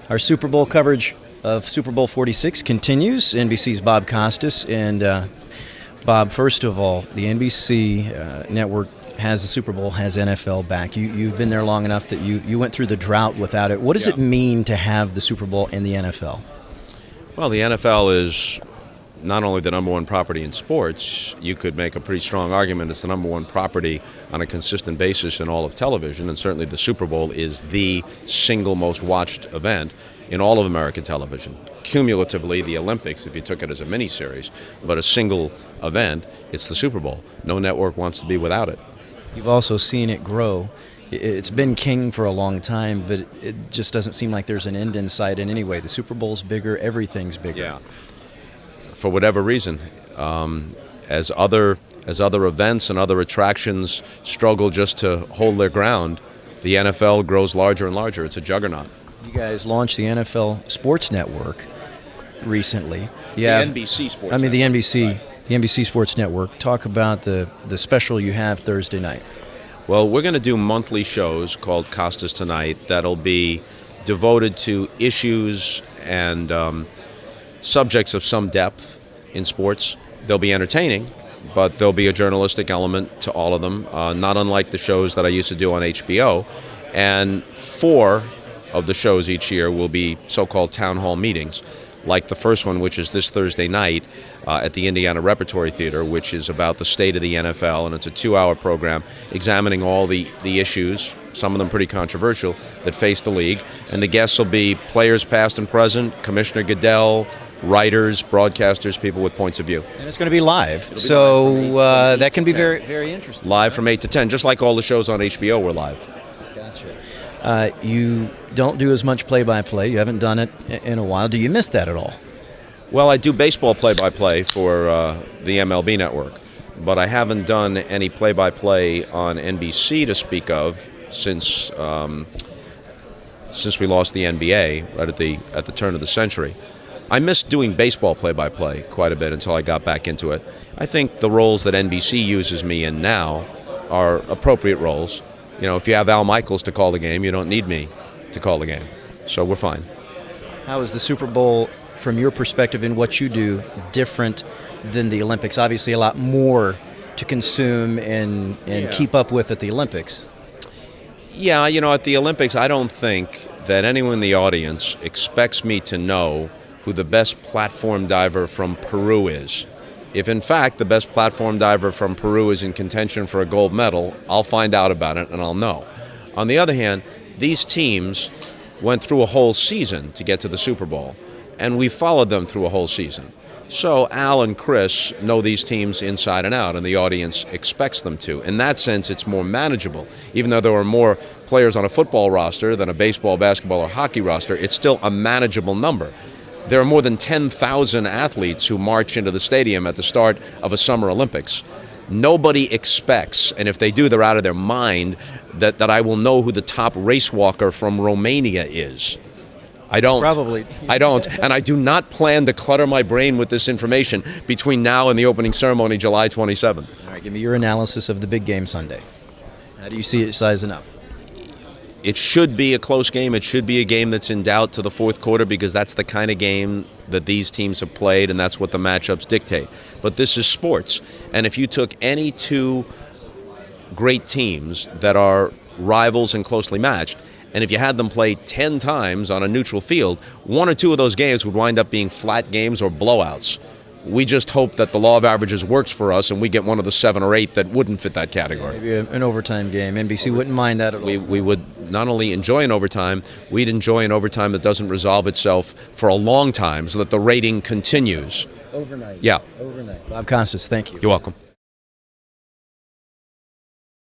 Our Super Bowl coverage of Super Bowl 46 continues. NBC's Bob Costas. And Bob, first of all, the NBC network has the Super Bowl, has NFL back. You've been there long enough that you went through the drought without it. What does it mean to have the Super Bowl in the NFL? Well, the NFL is not only the number one property in sports, you could make a pretty strong argument it's the number one property on a consistent basis in all of television, and certainly the Super Bowl is the single most watched event in all of American television. Cumulatively, the Olympics, if you took it as a mini-series, but a single event, it's the Super Bowl. No network wants to be without it. You've also seen it grow. It's been king for a long time, but it just doesn't seem like there's an end in sight in any way. The Super Bowl's bigger, everything's bigger. Yeah. For whatever reason, as other events and other attractions struggle just to hold their ground, the NFL grows larger and larger. It's a juggernaut. You guys launched the NFL Sports Network recently. The NBC Sports. The NBC Sports Network. Talk about the special you have Thursday night. Well, we're going to do monthly shows called Costas Tonight that'll be devoted to issues and subjects of some depth in sports. They'll be entertaining, but there'll be a journalistic element to all of them, not unlike the shows that I used to do on HBO. And 4 of the shows each year will be so-called town hall meetings, like the first one, which is this Thursday night at the Indiana Repertory Theater, which is about the state of the NFL, and it's a 2-hour program examining all the issues, some of them pretty controversial, that face the league. And the guests will be players past and present, Commissioner Goodell, writers, broadcasters, people with points of view. And it's going to be live, so that can be very, very interesting. Live from 8 to 10, just like all the shows on HBO were live. Gotcha. You don't do as much play-by-play. You haven't done it in a while. Do you miss that at all? Well, I do baseball play-by-play for the MLB network, but I haven't done any play-by-play on NBC to speak of since we lost the NBA right at the turn of the century. I missed doing baseball play-by-play quite a bit until I got back into it. I think the roles that NBC uses me in now are appropriate roles. You know, if you have Al Michaels to call the game, you don't need me to call the game. So we're fine. How is the Super Bowl, from your perspective in what you do, different than the Olympics? Obviously a lot more to consume and keep up with at the Olympics. Yeah, you know, at the Olympics, I don't think that anyone in the audience expects me to know who the best platform diver from Peru is. If in fact the best platform diver from Peru is in contention for a gold medal, I'll find out about it and I'll know. On the other hand, these teams went through a whole season to get to the Super Bowl, and we followed them through a whole season. So Al and Chris know these teams inside and out, and the audience expects them to. In that sense, it's more manageable. Even though there are more players on a football roster than a baseball, basketball, or hockey roster, it's still a manageable number. There are more than 10,000 athletes who march into the stadium at the start of a Summer Olympics. Nobody expects, and if they do, they're out of their mind, that I will know who the top race walker from Romania is. I don't. Probably. I don't, and I do not plan to clutter my brain with this information between now and the opening ceremony, July 27th. All right, give me your analysis of the big game Sunday. How do you see it sizing up? It should be a close game. It should be a game that's in doubt to the fourth quarter, because that's the kind of game that these teams have played, and that's what the matchups dictate. But this is sports, and if you took any 2 great teams that are rivals and closely matched, and if you had them play 10 times on a neutral field, 1 or 2 of those games would wind up being flat games or blowouts. We just hope that the law of averages works for us and we get one of the 7 or 8 that wouldn't fit that category. Maybe an overtime game. NBC wouldn't mind that at all. We would not only enjoy an overtime, we'd enjoy an overtime that doesn't resolve itself for a long time so that the rating continues. Overnight. Yeah. Overnight. Bob Costas, thank you. You're welcome.